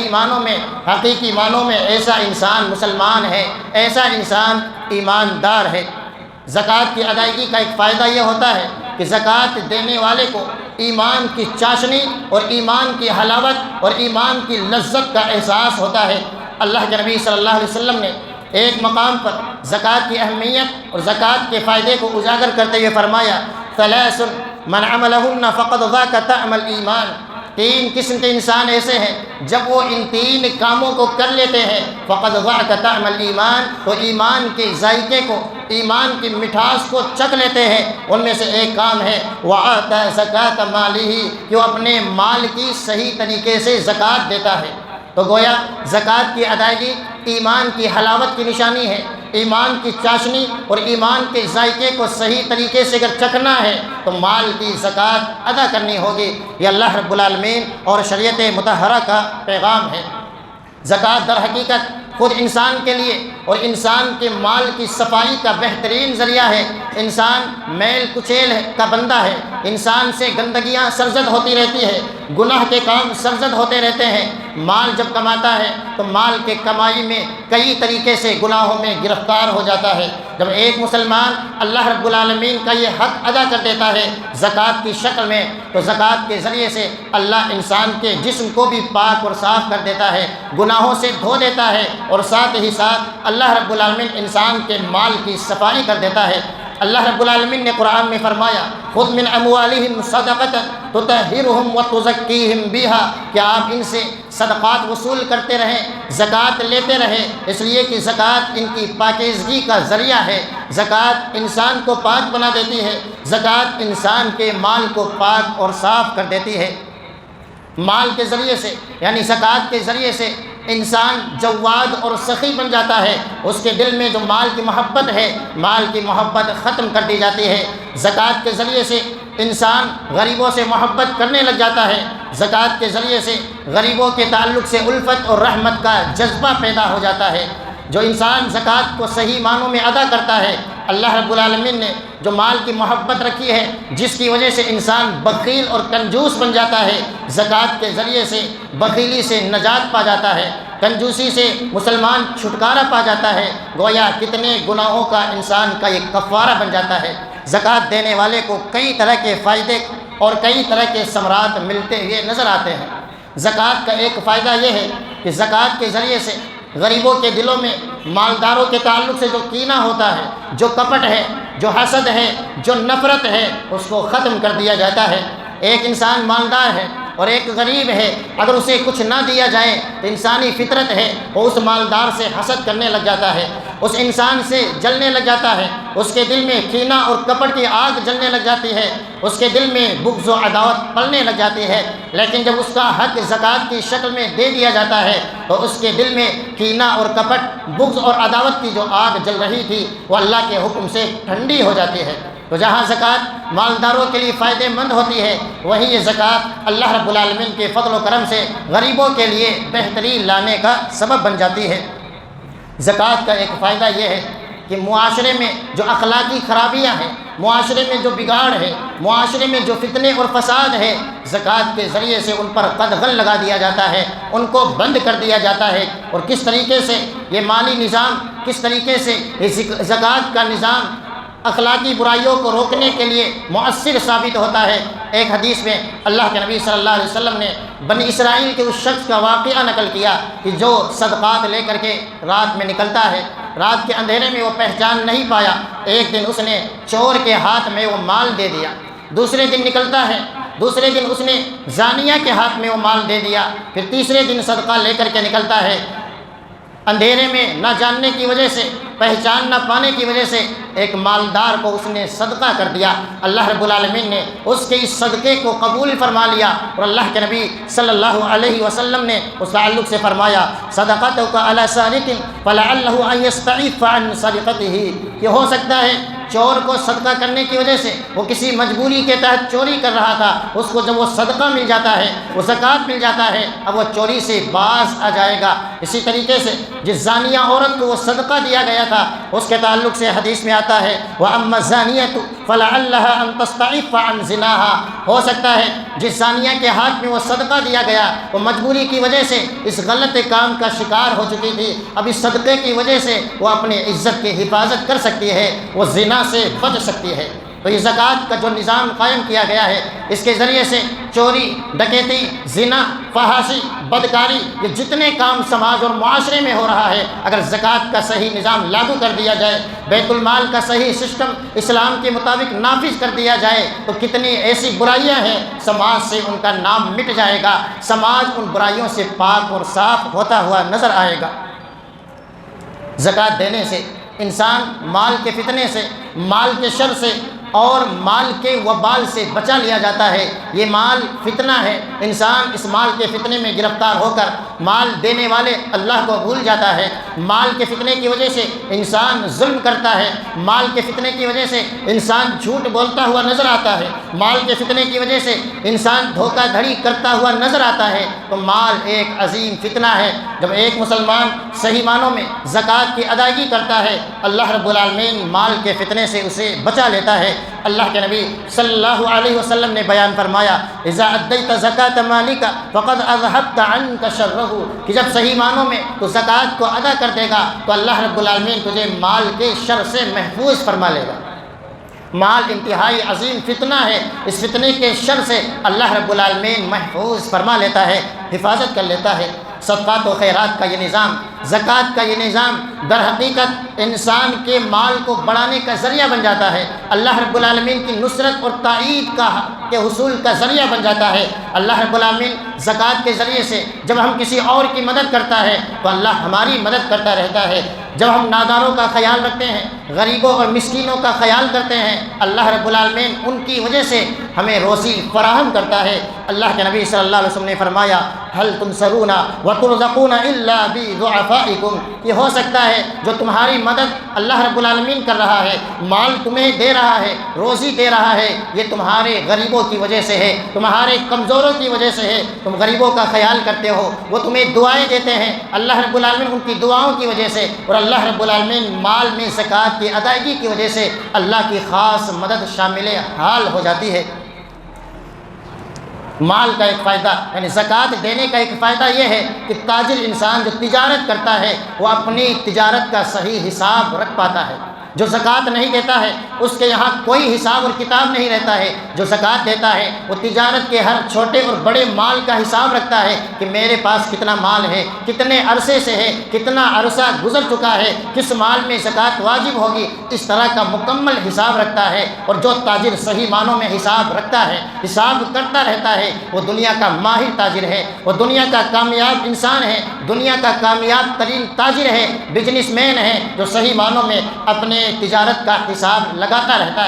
صحیح معنوں میں، حقیقی معنوں میں ایسا انسان مسلمان ہے، ایسا انسان ایماندار ہے۔ زکوٰۃ کی ادائیگی کا ایک فائدہ یہ ہوتا ہے کہ زکوٰۃ دینے والے کو ایمان کی چاشنی اور ایمان کی حلاوت اور ایمان کی لذت کا احساس ہوتا ہے۔ اللہ کے نبی صلی اللہ علیہ وسلم نے ایک مقام پر زکوٰۃ کی اہمیت اور زکوٰۃ کے فائدے کو اجاگر کرتے ہوئے فرمایا، ثلاث من عملهن فقد ذاق طعم الایمان۔ تین قسم کے انسان ایسے ہیں جب وہ ان تین کاموں کو کر لیتے ہیں، فقد ذاق طعم الایمان، تو ایمان کے ذائقے کو، ایمان کی مٹھاس کو چکھ لیتے ہیں۔ ان میں سے ایک کام ہے وَآتَى زَكَاةَ مَالِهِ، کہ وہ اپنے مال کی صحیح طریقے سے زکوٰۃ دیتا ہے۔ تو گویا زکوٰۃ کی ادائیگی ایمان کی حلاوت کی نشانی ہے۔ ایمان کی چاشنی اور ایمان کے ذائقے کو صحیح طریقے سے اگر چکھنا ہے تو مال کی زکوٰۃ ادا کرنی ہوگی۔ یہ اللہ رب العالمین اور شریعت مطہرہ کا پیغام ہے۔ زکوٰۃ در حقیقت خود انسان کے لیے اور انسان کے مال کی صفائی کا بہترین ذریعہ ہے۔ انسان میل کچیل کا بندہ ہے، انسان سے گندگیاں سرزد ہوتی رہتی ہے، گناہ کے کام سرزد ہوتے رہتے ہیں۔ مال جب کماتا ہے تو مال کے کمائی میں کئی طریقے سے گناہوں میں گرفتار ہو جاتا ہے۔ جب ایک مسلمان اللہ رب العالمین کا یہ حق ادا کر دیتا ہے زکوٰۃ کی شکل میں، تو زکوٰۃ کے ذریعے سے اللہ انسان کے جسم کو بھی پاک اور صاف کر دیتا ہے، گناہوں سے دھو دیتا ہے، اور ساتھ ہی ساتھ اللہ رب العالمین انسان کے مال کی صفائی کر دیتا ہے۔ اللہ رب العالمین نے قرآن میں فرمایا، خذ من اموالہم صدقۃ تطہرہم وتزکیہم بہا، کہ آپ ان سے صدقات وصول کرتے رہیں، زکوٰۃ لیتے رہیں، اس لیے کہ زکوٰۃ ان کی پاکیزگی کا ذریعہ ہے۔ زکوٰۃ انسان کو پاک بنا دیتی ہے، زکوٰۃ انسان کے مال کو پاک اور صاف کر دیتی ہے۔ مال کے ذریعے سے یعنی زکوٰۃ کے ذریعے سے انسان جواد اور سخی بن جاتا ہے۔ اس کے دل میں جو مال کی محبت ہے، مال کی محبت ختم کر دی جاتی ہے۔ زکوٰۃ کے ذریعے سے انسان غریبوں سے محبت کرنے لگ جاتا ہے۔ زکوٰۃ کے ذریعے سے غریبوں کے تعلق سے الفت اور رحمت کا جذبہ پیدا ہو جاتا ہے۔ جو انسان زکوٰۃ کو صحیح معنوں میں ادا کرتا ہے، اللہ رب العالمین نے جو مال کی محبت رکھی ہے، جس کی وجہ سے انسان بخیل اور کنجوس بن جاتا ہے، زکوٰۃ کے ذریعے سے بخیلی سے نجات پا جاتا ہے، کنجوسی سے مسلمان چھٹکارا پا جاتا ہے۔ گویا کتنے گناہوں کا انسان کا یہ کفارہ بن جاتا ہے۔ زکوٰۃ دینے والے کو کئی طرح کے فائدے اور کئی طرح کے ثمرات ملتے ہوئے نظر آتے ہیں۔ زکوٰۃ کا ایک فائدہ یہ ہے کہ زکوٰۃ کے ذریعے سے غریبوں کے دلوں میں مالداروں کے تعلق سے جو کینہ ہوتا ہے، جو کپٹ ہے، جو حسد ہے، جو نفرت ہے، اس کو ختم کر دیا جاتا ہے۔ ایک انسان مالدار ہے اور ایک غریب ہے، اگر اسے کچھ نہ دیا جائے تو انسانی فطرت ہے وہ اس مالدار سے حسد کرنے لگ جاتا ہے، اس انسان سے جلنے لگ جاتا ہے، اس کے دل میں کینہ اور کپٹ کی آگ جلنے لگ جاتی ہے، اس کے دل میں بغض و عداوت پلنے لگ جاتی ہے۔ لیکن جب اس کا حق زکوٰۃ کی شکل میں دے دیا جاتا ہے تو اس کے دل میں کینہ اور کپٹ، بغض اور عداوت کی جو آگ جل رہی تھی وہ اللہ کے حکم سے ٹھنڈی ہو جاتی ہے۔ تو جہاں زکوٰۃ مالداروں کے لیے فائدہ مند ہوتی ہے، وہیں یہ زکوٰۃ اللہ رب العالمین کے فضل و کرم سے غریبوں کے لیے بہتری لانے کا سبب بن جاتی ہے۔ زکوٰۃ کا ایک فائدہ یہ ہے کہ معاشرے میں جو اخلاقی خرابیاں ہیں، معاشرے میں جو بگاڑ ہے، معاشرے میں جو فتنے اور فساد ہے، زکوٰۃ کے ذریعے سے ان پر قدغن لگا دیا جاتا ہے، ان کو بند کر دیا جاتا ہے۔ اور کس طریقے سے یہ مالی نظام، کس طریقے سے یہ زکوٰۃ کا نظام اخلاقی برائیوں کو روکنے کے لیے مؤثر ثابت ہوتا ہے۔ ایک حدیث میں اللہ کے نبی صلی اللہ علیہ وسلم نے بنی اسرائیل کے اس شخص کا واقعہ نقل کیا کہ جو صدقات لے کر کے رات میں نکلتا ہے، رات کے اندھیرے میں وہ پہچان نہیں پایا، ایک دن اس نے چور کے ہاتھ میں وہ مال دے دیا، دوسرے دن نکلتا ہے، دوسرے دن اس نے زانیہ کے ہاتھ میں وہ مال دے دیا، پھر تیسرے دن صدقہ لے کر کے نکلتا ہے۔ اندھیرے میں نہ جاننے کی وجہ سے، پہچان نہ پانے کی وجہ سے ایک مالدار کو اس نے صدقہ کر دیا۔ اللہ رب العالمین نے اس کے اس صدقے کو قبول فرما لیا، اور اللہ کے نبی صلی اللہ علیہ وسلم نے اس تعلق سے فرمایا، صدقتک علی سارق فلعلہ ان یستعف عن سرقتہ، کہ ہو سکتا ہے چور کو صدقہ کرنے کی وجہ سے وہ کسی مجبوری کے تحت چوری کر رہا تھا، اس کو جب وہ صدقہ مل جاتا ہے، وہ زکوٰۃ مل جاتا ہے، اب وہ چوری سے باز آ جائے گا۔ اسی طریقے سے جس زانیہ عورت کو وہ صدقہ دیا گیا تھا، اس کے تعلق سے حدیث میں آتا ہے وَأَمَّا الزَّانِيَةُ فَلَعَلَّهَا أَن تَسْتَعِفَّ عَن زِنَاهَا، ہو سکتا ہے جس زانیہ کے ہاتھ میں وہ صدقہ دیا گیا وہ مجبوری کی وجہ سے اس غلط کام کا شکار ہو چکی تھی، اب اس صدقے کی وجہ سے وہ اپنی عزت کی حفاظت کر سکتی ہے، وہ زنا سے بچ سکتی ہے۔ تو یہ زکوٰۃ کا جو نظام قائم کیا گیا ہے، اس کے ذریعے سے چوری، ڈکیتی، زنا، فحاشی، بدکاری، یہ جتنے کام سماج اور معاشرے میں ہو رہا ہے، اگر زکوٰۃ کا صحیح نظام لاگو کر دیا جائے، بیت المال کا صحیح سسٹم اسلام کے مطابق نافذ کر دیا جائے، تو کتنی ایسی برائیاں ہیں سماج سے ان کا نام مٹ جائے گا، سماج ان برائیوں سے پاک اور صاف ہوتا ہوا نظر آئے گا۔ زکوٰۃ دینے سے انسان مال کے فتنے سے، مال کے شر سے اور مال کے وبال سے بچا لیا جاتا ہے۔ یہ مال فتنہ ہے، انسان اس مال کے فتنے میں گرفتار ہو کر مال دینے والے اللہ کو بھول جاتا ہے، مال کے فتنے کی وجہ سے انسان ظلم کرتا ہے، مال کے فتنے کی وجہ سے انسان جھوٹ بولتا ہوا نظر آتا ہے، مال کے فتنے کی وجہ سے انسان دھوکہ دھڑی کرتا ہوا نظر آتا ہے۔ تو مال ایک عظیم فتنہ ہے۔ جب ایک مسلمان صحیح معنوں میں زکوٰۃ کی ادائیگی کرتا ہے، اللہ رب العالمین مال کے فتنے سے اسے بچا لیتا ہے۔ اللہ کے نبی صلی اللہ علیہ وسلم نے بیان فرمایا اذا ادیت زکاۃ مالک فقد اذهبت عنك شره، کہ جب صحیح معنوں میں تو زکوٰۃ کو ادا کر دے گا تو اللہ رب العالمین تجھے مال کے شر سے محفوظ فرما لے گا۔ مال انتہائی عظیم فتنہ ہے، اس فتنے کے شر سے اللہ رب العالمین محفوظ فرما لیتا ہے، حفاظت کر لیتا ہے۔ صدقات و خیرات کا یہ نظام، زکوٰۃ کا یہ نظام در حقیقت انسان کے مال کو بڑھانے کا ذریعہ بن جاتا ہے، اللہ رب العالمین کی نصرت اور تائید کے حصول کا ذریعہ بن جاتا ہے۔ اللہ رب العالمین زکوٰۃ کے ذریعے سے جب ہم کسی اور کی مدد کرتا ہے تو اللہ ہماری مدد کرتا رہتا ہے۔ جب ہم ناداروں کا خیال رکھتے ہیں، غریبوں اور مسکینوں کا خیال کرتے ہیں، اللہ رب العالمین ان کی وجہ سے ہمیں روزی فراہم کرتا ہے۔ اللہ کے نبی صلی اللہ علیہ وسلم نے فرمایا هل تنصرون وترزقون الا بضعفائكم، یہ ہو سکتا ہے جو تمہاری مدد اللہ رب العالمین کر رہا ہے، مال تمہیں دے رہا ہے، روزی دے رہا ہے، یہ تمہارے غریبوں کی وجہ سے ہے، تمہارے کمزوروں کی وجہ سے ہے۔ تم غریبوں کا خیال کرتے ہو، وہ تمہیں دعائیں دیتے ہیں، اللہ رب العالمین ان کی دعاؤں کی وجہ سے اور اللہ رب العالمین مال میں زکوٰۃ کی ادائیگی کی وجہ سے اللہ کی خاص مدد شامل حال ہو جاتی ہے۔ مال کا ایک فائدہ یعنی زکوٰۃ دینے کا ایک فائدہ یہ ہے کہ تاجر انسان جو تجارت کرتا ہے وہ اپنی تجارت کا صحیح حساب رکھ پاتا ہے۔ جو زکوٰۃ نہیں دیتا ہے اس کے یہاں کوئی حساب اور کتاب نہیں رہتا ہے۔ جو زکوٰۃ دیتا ہے وہ تجارت کے ہر چھوٹے اور بڑے مال کا حساب رکھتا ہے کہ میرے پاس کتنا مال ہے، کتنے عرصے سے ہے، کتنا عرصہ گزر چکا ہے، کس مال میں زکوٰۃ واجب ہوگی، اس طرح کا مکمل حساب رکھتا ہے۔ اور جو تاجر صحیح معنوں میں حساب رکھتا ہے، حساب کرتا رہتا ہے، وہ دنیا کا ماہر تاجر ہے، وہ دنیا کا کامیاب انسان ہے، دنیا کا کامیاب ترین تاجر ہے، بزنس مین ہے، جو صحیح معنوں میں اپنے تجارت کا حساب لگاتا رہتا ہے۔